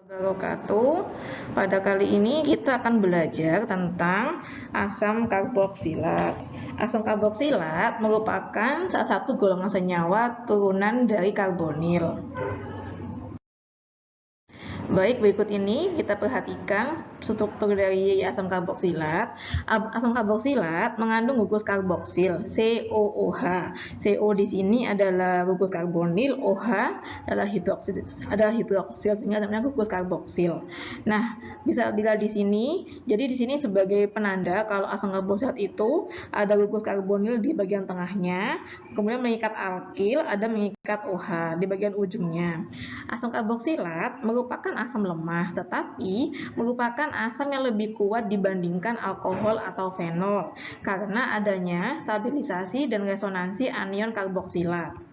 Wabarakatuh. Pada kali ini kita akan belajar tentang asam karboksilat. Asam karboksilat merupakan salah satu golongan senyawa turunan dari karbonil. Baik, berikut ini kita perhatikan struktur dari asam karboksilat. Asam karboksilat mengandung gugus karboksil, COOH. CO di sini adalah gugus karbonil, OH adalah hidroksil, sehingga namanya gugus karboksil. Nah, bisa dilihat di sini. Jadi di sini sebagai penanda kalau asam karboksilat itu ada gugus karbonil di bagian tengahnya, kemudian mengikat alkil, ada mengikat OH di bagian ujungnya. Asam karboksilat merupakan asam lemah, tetapi merupakan asam yang lebih kuat dibandingkan alkohol atau fenol karena adanya stabilisasi dan resonansi anion karboksilat.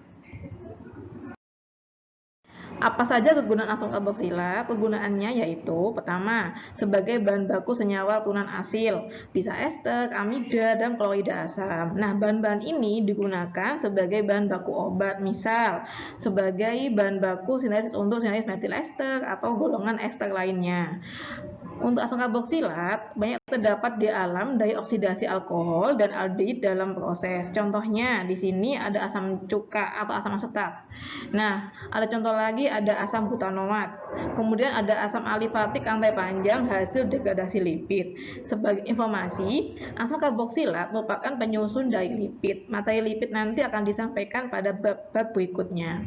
Apa saja kegunaan asam karboksilat? Kegunaannya yaitu pertama, sebagai bahan baku senyawa turunan asil, bisa ester, amida, dan klorida asam. Nah, bahan-bahan ini digunakan sebagai bahan baku obat, misal sebagai bahan baku sintesis untuk sintesis metil ester atau golongan ester lainnya. Untuk asam karboksilat, banyak terdapat di alam dari oksidasi alkohol dan aldehid dalam proses. Contohnya, di sini ada asam cuka atau asam asetat. Nah, ada contoh lagi, ada asam butanoat. Kemudian ada asam alifatik rantai panjang hasil degradasi lipid. Sebagai informasi, asam karboksilat merupakan penyusun dari lipid. Materi lipid nanti akan disampaikan pada bab-bab berikutnya.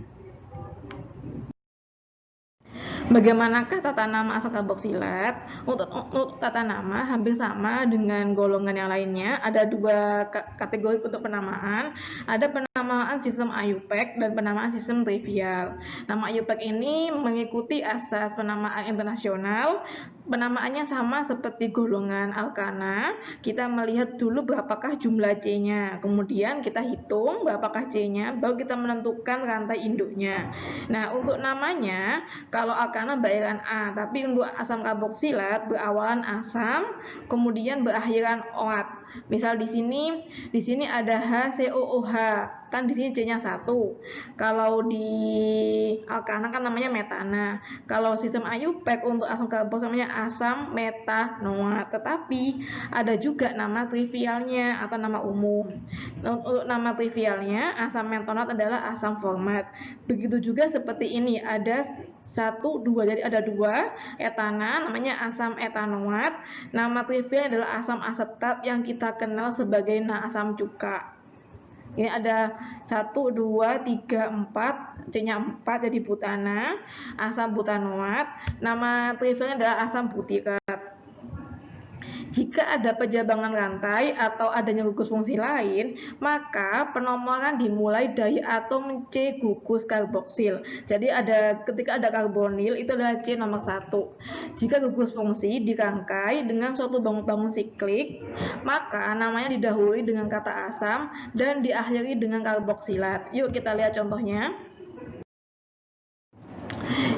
Bagaimanakah tata nama asam karboksilat? Untuk tata nama hampir sama dengan golongan yang lainnya. Ada dua kategori untuk penamaan. Ada penamaan sistem IUPAC dan penamaan sistem trivial. Nama IUPAC ini mengikuti asas penamaan internasional. Penamaannya sama seperti golongan alkana. Kita melihat dulu berapakah jumlah C-nya. Kemudian kita hitung berapakah C-nya, baru kita menentukan rantai induknya. Nah, untuk namanya, kalau alkana berakhiran A, tapi untuk asam karboksilat berawalan asam, kemudian berakhiran oat. Misal di sini ada HCOOH, kan di sini C-nya 1. Kalau di alkana kan namanya metana. Kalau sistem IUPAC untuk asam karboksilat namanya asam metanoat. Tetapi ada juga nama trivialnya atau nama umum. Untuk nama trivialnya, asam metanoat adalah asam format. Begitu juga seperti ini, ada 1, 2, jadi ada 2 etana, namanya asam etanoat. Nama trivial adalah asam asetat yang kita kenal sebagai asam cuka. Ini ada 1, 2, 3, 4, C-nya 4 jadi butana, asam butanoat. Nama trivialnya adalah asam butirat. Jika ada pejabangan rantai atau adanya gugus fungsi lain, maka penomoran dimulai dari atom C gugus karboksil. Jadi ketika ada karbonil itu adalah C nomor 1. Jika gugus fungsi dirangkai dengan suatu bangun siklik, maka namanya didahului dengan kata asam dan diakhiri dengan karboksilat. Yuk kita lihat contohnya.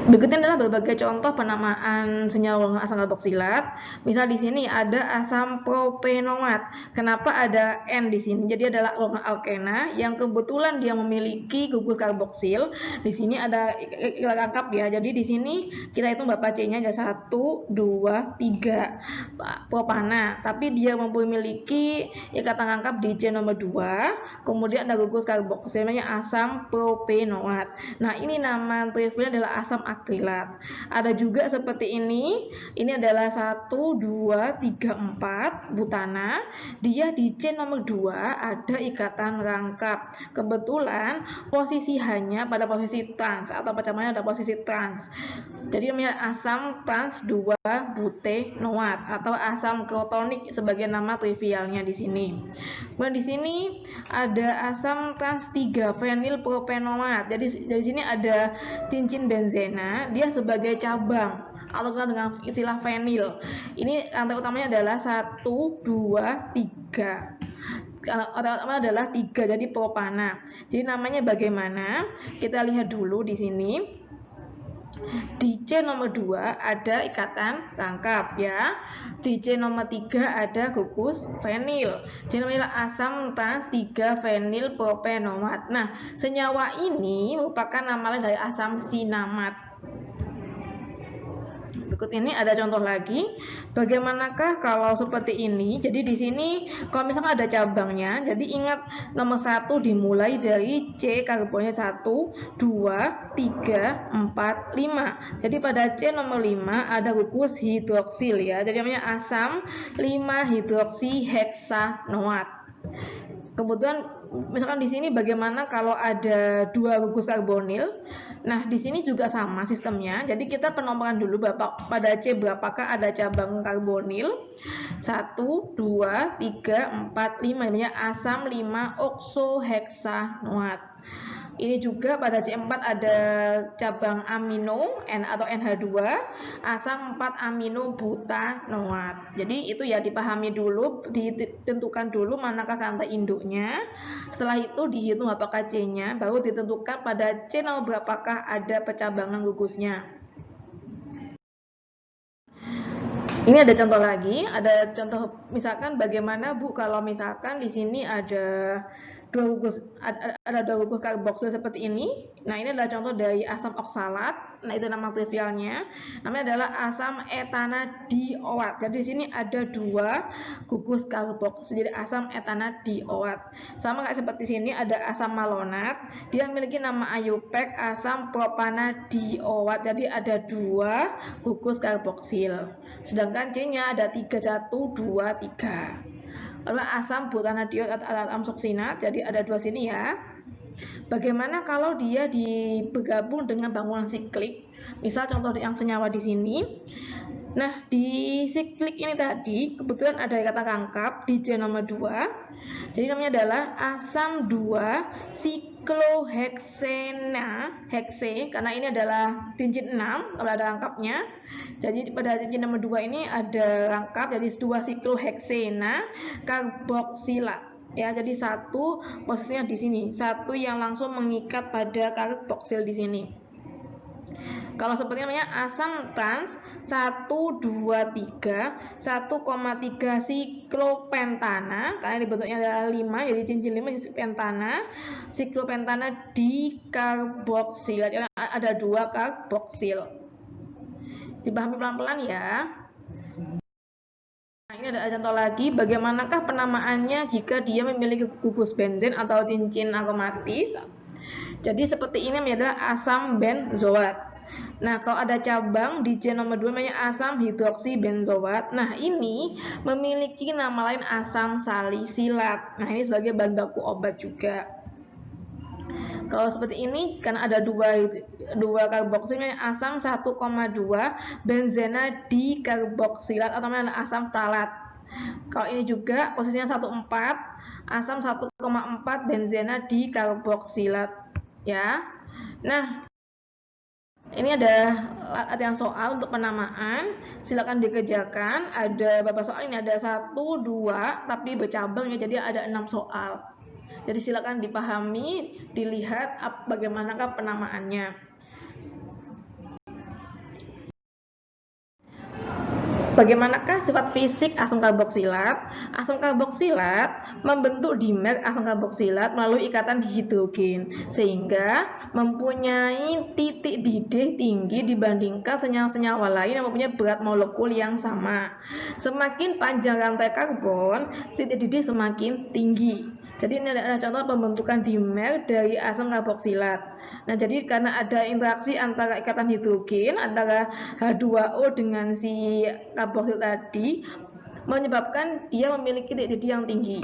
Berikutnya adalah berbagai contoh penamaan senyawa asam karboksilat. Misal di sini ada asam propenoat. Kenapa ada N di sini? Jadi adalah golongan alkena yang kebetulan dia memiliki gugus karboksil. Di sini ada rangkap ya. Jadi di sini kita hitung berapa C-nya, ada 1, 2, 3 propana. Tapi dia memiliki ikatan rangkap di C nomor 2. Kemudian ada gugus karboksil namanya asam propenoat. Nah, ini nama trivialnya adalah asam akrilat. Ada juga seperti ini adalah 1, 2, 3, 4 butana. Dia di C nomor 2 ada ikatan rangkap. Kebetulan posisi hanya pada posisi trans atau percamanya ada posisi trans. Jadi namanya asam trans 2 butenoat atau asam krotonik sebagai nama trivialnya di sini. Kemudian di sini ada asam trans 3 fenil propenoat. Jadi dari sini ada cincin benzena, dia sebagai cabang atau kenal dengan istilah fenil. Ini rantai utamanya adalah 1, 2, 3. Utama adalah 3, jadi propana. Jadi namanya bagaimana? Kita lihat dulu di sini. Di C nomor 2 ada ikatan rangkap ya. Di C nomor 3 ada gugus fenil. Jadi namanya asam trans 3 fenil propenoat. Nah, senyawa ini merupakan nama lain dari asam sinamat. Berikut ini ada contoh lagi. Bagaimanakah kalau seperti ini? Jadi di sini kalau misalkan ada cabangnya, jadi ingat nomor 1 dimulai dari C karbonnya 1, 2, 3, 4, 5. Jadi pada C nomor 5 ada gugus hidroksil ya. Jadi namanya asam 5 hidroksiheksanoat. Kemudian misalkan di sini bagaimana kalau ada 2 gugus karbonil? Nah, di sini juga sama sistemnya. Jadi kita penomboran dulu pada C berapakah ada cabang karbonil. 1, 2, 3, 4, 5. Namanya asam 5 oksoheksanoat. Ini juga pada C4 ada cabang amino atau NH2, asam 4 amino butanoat. Jadi itu ya dipahami dulu, ditentukan dulu manakah kanta induknya. Setelah itu dihitung apakah C-nya, baru ditentukan pada C nomor berapakah ada percabangan gugusnya. Ini ada contoh lagi, ada contoh misalkan bagaimana Bu kalau misalkan di sini ada dua gugus karboksil seperti ini. Nah, ini adalah contoh dari asam oksalat. Nah, itu nama trivialnya. Namanya adalah asam etanadioat. Jadi di sini ada 2 gugus karboksil. Jadi asam etanadioat. Sama kayak seperti sini ada asam malonat. Dia memiliki nama IUPAC asam propanadioat. Jadi ada 2 gugus karboksil. Sedangkan C-nya ada 3, 1, 2, 3. Lalu asam butanadiol atau asam suksinat, jadi ada 2 sini ya. Bagaimana kalau dia digabung dengan bangunan siklik? Misal contoh yang senyawa di sini. Nah, di siklik ini tadi kebetulan ada kata rangkap di C nomor 2. Jadi namanya adalah asam 2 sikloheksena, hekse, karena ini adalah cincin 6 kalau ada rangkapnya. Jadi pada cincin nomor 2 ini ada rangkap, jadi 2 sikloheksena karboksilat. Ya, jadi 1 posisinya di sini, 1 yang langsung mengikat pada karboksil di sini. Kalau seperti namanya asam trans 1, 2, 3, 1,3 siklopentana, karena dibentuknya adalah 5, jadi cincin 5 siklopentana. Siklopentana dikarboksil, ada 2 karboksil. Dipahami pelan-pelan ya. Nah, ini ada contoh lagi, bagaimanakah penamaannya jika dia memiliki gugus benzen atau cincin aromatis. Jadi seperti ini adalah asam benzoat. Nah, kalau ada cabang di C nomor 2 namanya asam hidroksibenzoat. Nah, ini memiliki nama lain asam salisilat. Nah, ini sebagai bahan baku obat juga. Kalau seperti ini karena ada dua karboksilnya asam 1,2 benzena dikarboksilat atau namanya asam talat. Kalau ini juga posisinya 1,4 asam 1,4 benzena dikarboksilat ya. Nah, ini ada latihan soal untuk penamaan, silakan dikerjakan. Ada beberapa soal, ini ada 1, 2 tapi bercabang ya, jadi ada 6 soal. Jadi silakan dipahami, dilihat bagaimanakah penamaannya. Bagaimanakah sifat fisik asam karboksilat? Asam karboksilat membentuk dimer asam karboksilat melalui ikatan hidrogen, sehingga mempunyai titik didih tinggi dibandingkan senyawa-senyawa lain yang mempunyai berat molekul yang sama. Semakin panjang rantai karbon, titik didih semakin tinggi. Jadi ini adalah contoh pembentukan dimer dari asam karboksilat. Nah, jadi karena ada interaksi antara ikatan hidrogen antara H2O dengan si karboksil tadi menyebabkan dia memiliki titik didih yang tinggi.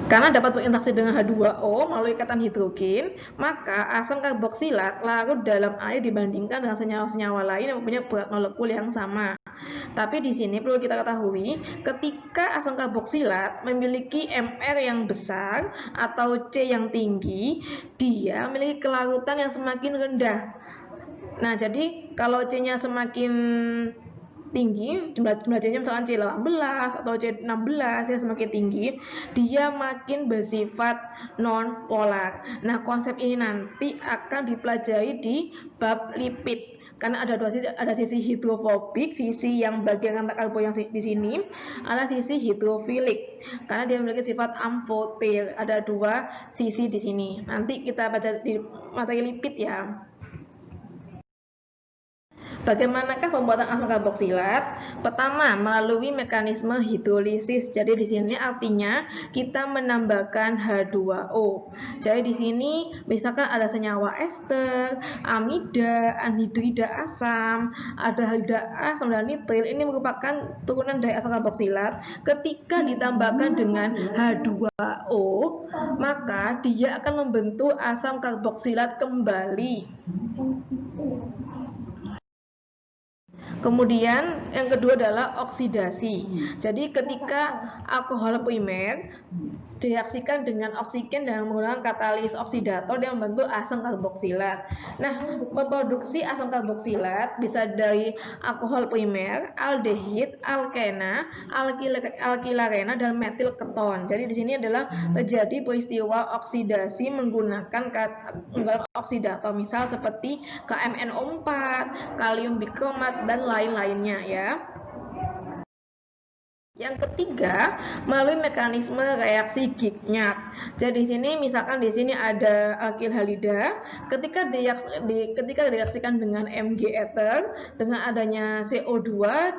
Karena dapat berinteraksi dengan H2O melalui ikatan hidrogen, maka asam karboksilat larut dalam air dibandingkan dengan senyawa-senyawa lain yang mempunyai berat molekul yang sama. Tapi di sini perlu kita ketahui, ketika asam karboksilat memiliki MR yang besar atau C yang tinggi, dia memiliki kelarutan yang semakin rendah. Nah, jadi kalau C-nya semakin tinggi, jumlah C-nya misalkan C18 atau C16 ya semakin tinggi, dia makin bersifat non-polar. Nah, konsep ini nanti akan dipelajari di bab lipid. Karena ada sisi hidrofobik, sisi yang bagian rantai karbon yang di sini, ada sisi hidrofilik. Karena dia memiliki sifat amphoter. Ada 2 sisi di sini. Nanti kita baca di materi lipid ya. Bagaimanakah pembuatan asam karboksilat? Pertama, melalui mekanisme hidrolisis. Jadi di sini artinya kita menambahkan H2O. Jadi di sini misalkan ada senyawa ester, amida, anhidrida asam, ada halida asam dan nitril. Ini merupakan turunan dari asam karboksilat. Ketika ditambahkan dengan H2O, maka dia akan membentuk asam karboksilat kembali. Kemudian yang kedua adalah oksidasi. Jadi ketika alkohol primer direaksikan dengan oksigen dan menggunakan katalis oksidator, dia membentuk asam karboksilat. Nah, memproduksi asam karboksilat bisa dari alkohol primer, aldehid, alkena, alkilarena, dan metil keton. Jadi di sini adalah terjadi peristiwa oksidasi menggunakan oksidator, misal seperti KMNO4, kalium bikromat, dan lain-lainnya ya. Yang ketiga, melalui mekanisme reaksi Grignard. Jadi di sini misalkan di sini ada alkil halida, ketika direaksikan dengan Mg ether dengan adanya CO2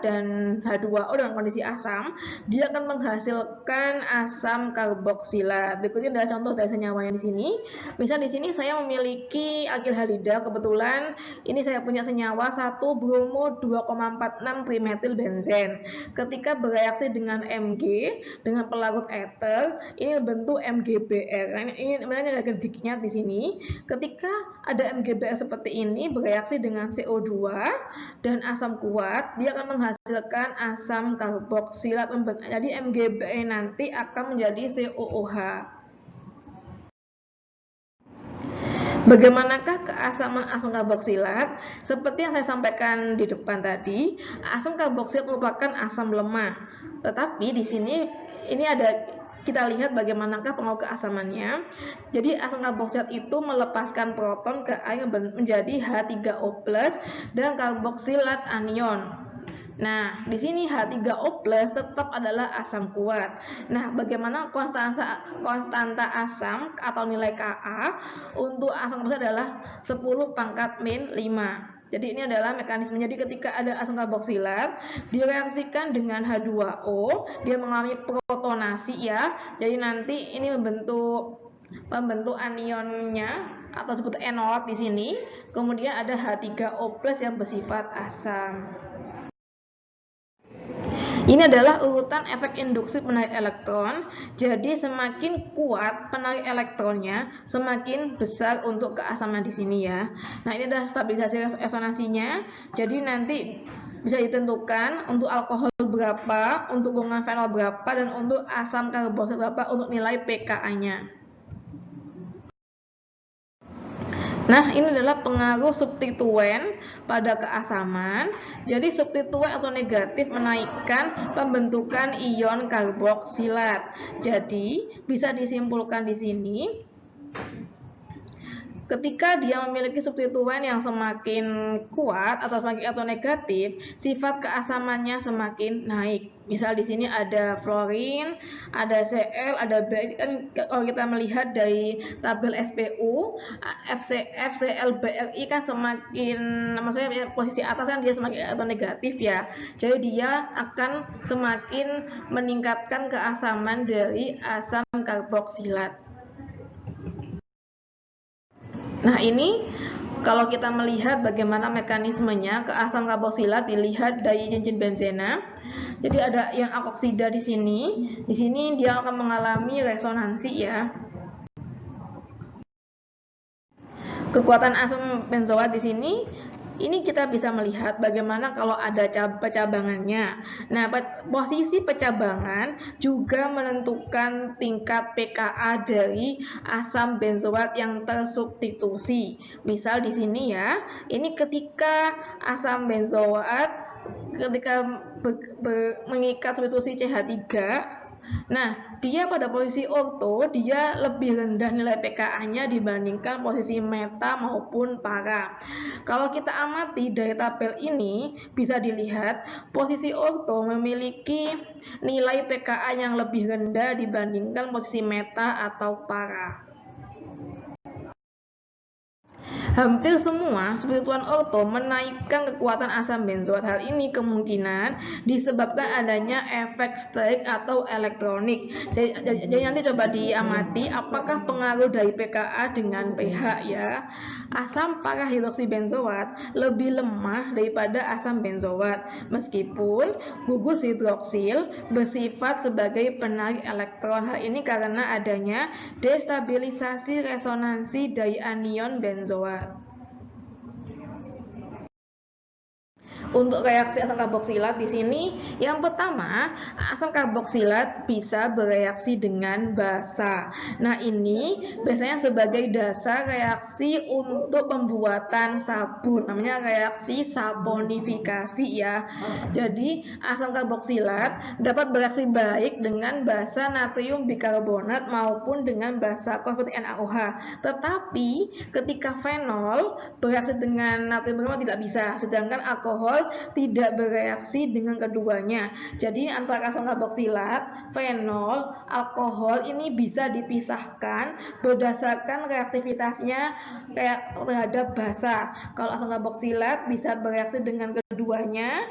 dan H2O dalam kondisi asam, dia akan menghasilkan asam karboksilat. Berikutnya adalah contoh dari senyawanya di sini. Misal di sini saya memiliki alkil halida, kebetulan ini saya punya senyawa 1 bromo 2,46 trimetil benzen. Ketika bereaksi dengan Mg dengan pelarut ether, ini membentuk MgBr. Ini namanya Grignard di sini. Ketika ada MgBr seperti ini bereaksi dengan CO2 dan asam kuat, dia akan menghasilkan asam karboksilat. Jadi MgBr nanti akan menjadi COOH. Bagaimanakah keasaman asam karboksilat? Seperti yang saya sampaikan di depan tadi, asam karboksilat merupakan asam lemah. Tetapi di sini ini ada kita lihat bagaimanakah pengaruh keasamannya. Jadi asam karboksilat itu melepaskan proton ke air menjadi H3O+ dan karboksilat anion. Nah, di sini H3O+ tetap adalah asam kuat. Nah, bagaimana konstanta asam atau nilai Ka untuk asam karboksilat adalah 10⁻⁵. Jadi ini adalah mekanisme. Jadi ketika ada asam karboksilat direaksikan dengan H2O, dia mengalami protonasi ya. Jadi nanti ini membentuk anionnya atau disebut enol di sini. Kemudian ada H3O+ yang bersifat asam. Ini adalah urutan efek induksi penarik elektron. Jadi semakin kuat penarik elektronnya, semakin besar untuk keasaman di sini ya. Nah, ini adalah stabilisasi resonansinya. Jadi nanti bisa ditentukan untuk alkohol berapa, untuk golongan fenol berapa, dan untuk asam karboksilat berapa untuk nilai pKa-nya. Nah, ini adalah pengaruh substituen pada keasaman. Jadi substituen atau negatif menaikkan pembentukan ion karboksilat. Jadi bisa disimpulkan di sini, ketika dia memiliki substituen yang semakin kuat atau negatif, sifat keasamannya semakin naik. Misal di sini ada fluorin, ada Cl, ada Br. Kan kalau kita melihat dari tabel SPU, FCl-BRI kan semakin, maksudnya posisi atas kan dia semakin atau negatif ya. Jadi dia akan semakin meningkatkan keasaman dari asam karboksilat. Nah, ini kalau kita melihat bagaimana mekanismenya, keasam karboksilat dilihat dari cincin benzena. Jadi ada yang alkoksida di sini. Di sini dia akan mengalami resonansi ya. Kekuatan asam benzoat di sini, ini kita bisa melihat bagaimana kalau ada pecabangannya. Nah, posisi pecabangan juga menentukan tingkat pKa dari asam benzoat yang tersubstitusi. Misal di sini ya, ini ketika asam benzoat ketika mengikat substitusi CH3, nah, dia pada posisi orto, dia lebih rendah nilai pKa-nya dibandingkan posisi meta maupun para. Kalau kita amati dari tabel ini, bisa dilihat posisi orto memiliki nilai pKa yang lebih rendah dibandingkan posisi meta atau para. Hampir semua substituan orto menaikkan kekuatan asam benzoat. Hal ini kemungkinan disebabkan adanya efek sterik atau elektronik. Jadi nanti coba diamati apakah pengaruh dari pKa dengan pH ya. Asam para-hidroksibenzoat lebih lemah daripada asam benzoat, meskipun gugus hidroksil bersifat sebagai penarik elektron. Hal ini karena adanya destabilisasi resonansi dari anion benzoat. Untuk reaksi asam karboksilat di sini, yang pertama, asam karboksilat bisa bereaksi dengan basa. Nah, ini biasanya sebagai dasar reaksi untuk pembuatan sabun. Namanya reaksi saponifikasi ya. Jadi, asam karboksilat dapat bereaksi baik dengan basa natrium bikarbonat maupun dengan basa seperti NaOH. Tetapi, ketika fenol bereaksi dengan natrium bikarbonat tidak bisa, sedangkan alkohol tidak bereaksi dengan keduanya. Jadi antara asam karboksilat, fenol, alkohol ini bisa dipisahkan berdasarkan reaktivitasnya terhadap basa. Kalau asam karboksilat bisa bereaksi dengan keduanya,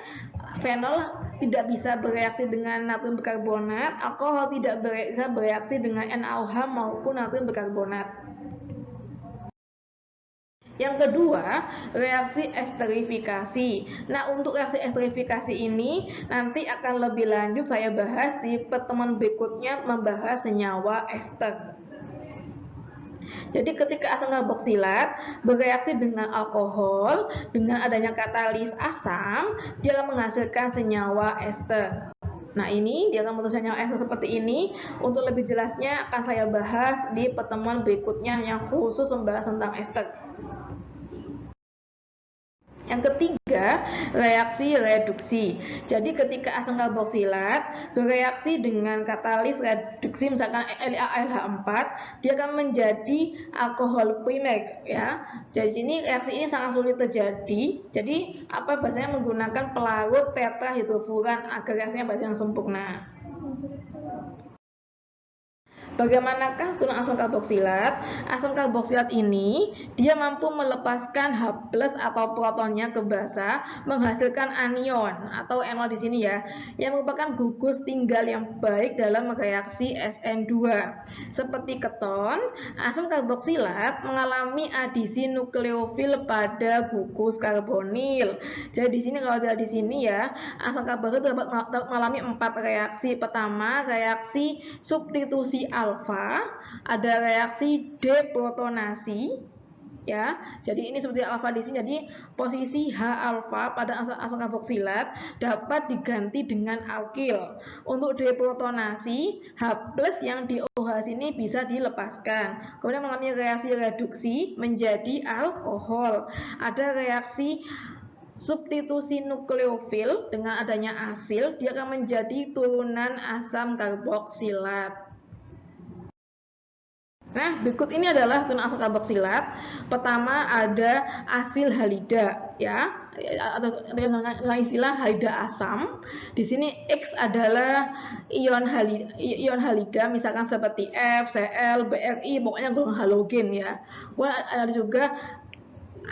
fenol tidak bisa bereaksi dengan natrium bikarbonat, alkohol tidak bisa bereaksi dengan NaOH maupun natrium bikarbonat. Yang kedua, reaksi esterifikasi. Nah, untuk reaksi esterifikasi ini nanti akan lebih lanjut saya bahas di pertemuan berikutnya membahas senyawa ester. Jadi ketika asam karboksilat bereaksi dengan alkohol, dengan adanya katalis asam, dia akan menghasilkan senyawa ester. Nah, ini dia akan membentuk senyawa ester seperti ini. Untuk lebih jelasnya akan saya bahas di pertemuan berikutnya yang khusus membahas tentang ester. Yang ketiga, reaksi reduksi. Jadi ketika asam karboksilat bereaksi dengan katalis reduksi misalkan LaAlH4, dia akan menjadi alkohol primer ya. Jadi sini reaksi ini sangat sulit terjadi. Jadi bahasanya menggunakan pelarut tetrahidrofuran agar reaksinya berhasil sempurna. Bagaimanakah tulang asam karboksilat? Asam karboksilat ini dia mampu melepaskan H+ atau protonnya ke basa, menghasilkan anion atau enol di sini ya, yang merupakan gugus tinggal yang baik dalam reaksi SN2. Seperti keton, asam karboksilat mengalami adisi nukleofil pada gugus karbonil. Jadi di sini kalau di sini ya, asam karboksilat dapat mengalami 4 reaksi. Pertama, reaksi substitusi alfa, ada reaksi deprotonasi ya. Jadi ini seperti alfa di sini. Jadi posisi H alfa pada asam karboksilat dapat diganti dengan alkil. Untuk deprotonasi, H+ yang di OH sini bisa dilepaskan. Kemudian mengalami reaksi reduksi menjadi alkohol. Ada reaksi substitusi nukleofil dengan adanya asil, dia akan menjadi turunan asam karboksilat. Nah, berikut ini adalah turunan asam karboksilat. Pertama ada asil halida ya, atau dengan istilah halida asam. Di sini X adalah ion halida misalkan seperti F, Cl, Bri, pokoknya golongan halogen ya. Kemudian ada juga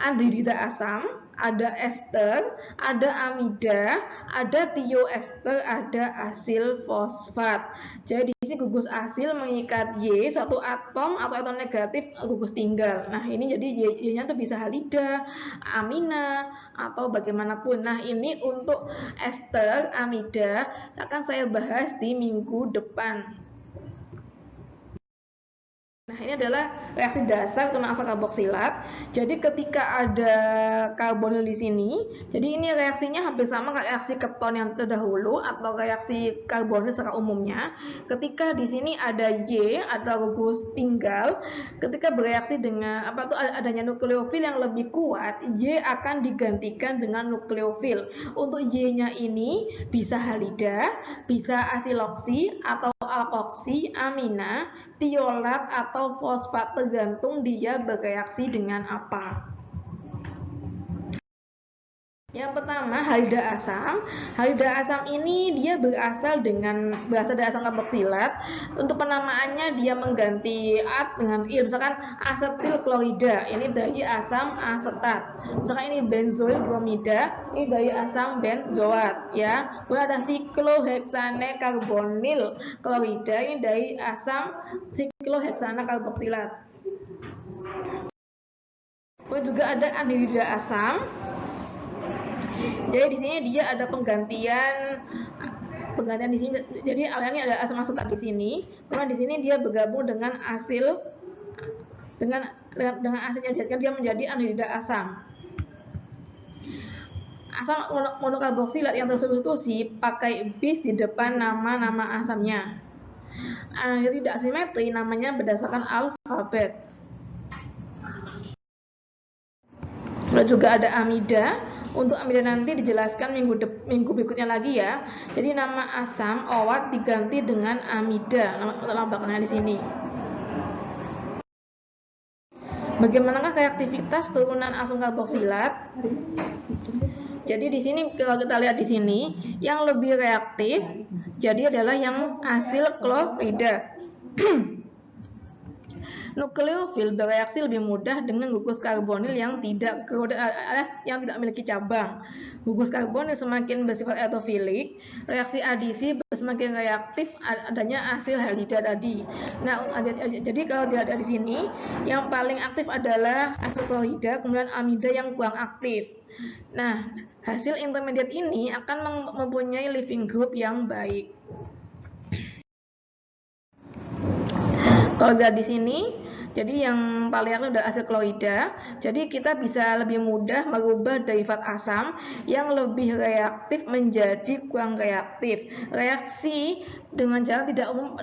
anhidrida asam, ada ester, ada amida, ada tioester, ada asil fosfat. Jadi di sini gugus asil mengikat Y, suatu atom atau atom negatif gugus tinggal. Nah, ini jadi Y-nya tuh bisa halida, amina, atau bagaimanapun. Nah, ini untuk ester, amida akan saya bahas di minggu depan. Nah, ini adalah reaksi dasar tulang asam karboksilat. Jadi ketika ada karbonil di sini, jadi ini reaksinya hampir sama kayak reaksi keton yang terdahulu atau reaksi karbonil secara umumnya. Ketika di sini ada Y atau gugus tinggal, ketika bereaksi dengan adanya nukleofil yang lebih kuat, Y akan digantikan dengan nukleofil. Untuk Y-nya ini bisa halida, bisa asiloksi atau alkoksi, amina, tiolat atau fosfat, tergantung dia bereaksi dengan apa. Yang pertama, halida asam. Halida asam ini dia berasal dari asam karboksilat. Untuk penamaannya dia mengganti at dengan il. Misalkan asetil klorida, ini dari asam asetat. Misalkan ini benzoil bromida, ini dari asam benzoat, ya. Kemudian ada sikloheksane karbonil klorida, ini dari asam sikloheksana karboksilat. Kemudian juga ada anhidrida asam. Jadi di sini dia ada penggantian di sini. Jadi awalnya ada asam asetat di sini, kemudian di sini dia bergabung dengan asil dengan asilnya, jadi dia menjadi anhidrida asam. Asam monokarboksilat yang tersubstitusi pakai bis di depan nama asamnya. Anhidrida asimetri namanya berdasarkan alfabet. Lalu juga ada amida. Untuk amida nanti dijelaskan minggu berikutnya lagi ya. Jadi nama asam owat diganti dengan amida, nama belakangnya di sini. Bagaimanakah reaktivitas turunan asam karboksilat? Jadi di sini kalau kita lihat di sini, yang lebih reaktif jadi adalah yang asil klorida. Nukleofil bereaksi lebih mudah dengan gugus karbonil yang tidak memiliki cabang. Gugus karbonil semakin bersifat autofilik, reaksi adisi semakin reaktif adanya asil halida tadi. Nah, jadi kalau dilihat di sini, yang paling aktif adalah asil klorida, kemudian amida yang kurang aktif. Nah, hasil intermediate ini akan mempunyai leaving group yang baik. Kalau lihat di sini, jadi yang paling aktif adalah asil klorida. Jadi kita bisa lebih mudah merubah derivat asam yang lebih reaktif menjadi kurang reaktif. Reaksi dengan cara tidak umum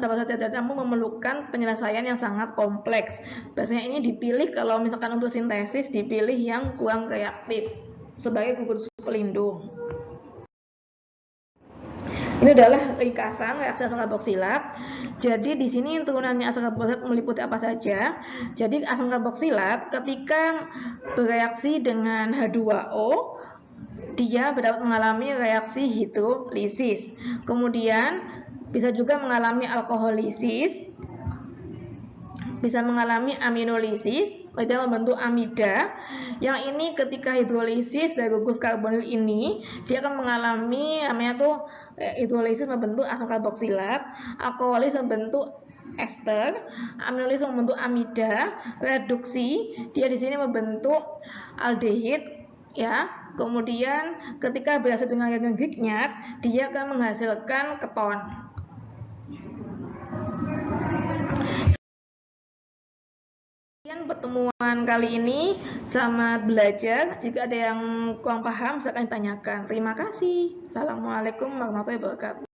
memerlukan penyelesaian yang sangat kompleks. Biasanya ini dipilih kalau misalkan untuk sintesis dipilih yang kurang reaktif sebagai gugus pelindung. Ini adalah ringkasan reaksi asam karboksilat. Jadi di sini turunannya asam karboksilat meliputi apa saja. Jadi asam karboksilat ketika bereaksi dengan H2O, dia dapat mengalami reaksi hidrolisis. Kemudian bisa juga mengalami alkoholisis, bisa mengalami aminolisis, dia membentuk amida. Yang ini ketika hidrolisis dari gugus karbonil ini, dia akan mengalami namanya tuh hidrolisis membentuk asam karboksilat, alkoholis membentuk ester, aminolisis membentuk amida, reduksi dia di sini membentuk aldehid, ya. Kemudian ketika berhasil dengan reagen Grignard, dia akan menghasilkan keton. Sekian pertemuan kali ini, selamat belajar. Jika ada yang kurang paham, silakan ditanyakan. Terima kasih. Assalamualaikum warahmatullahi wabarakatuh.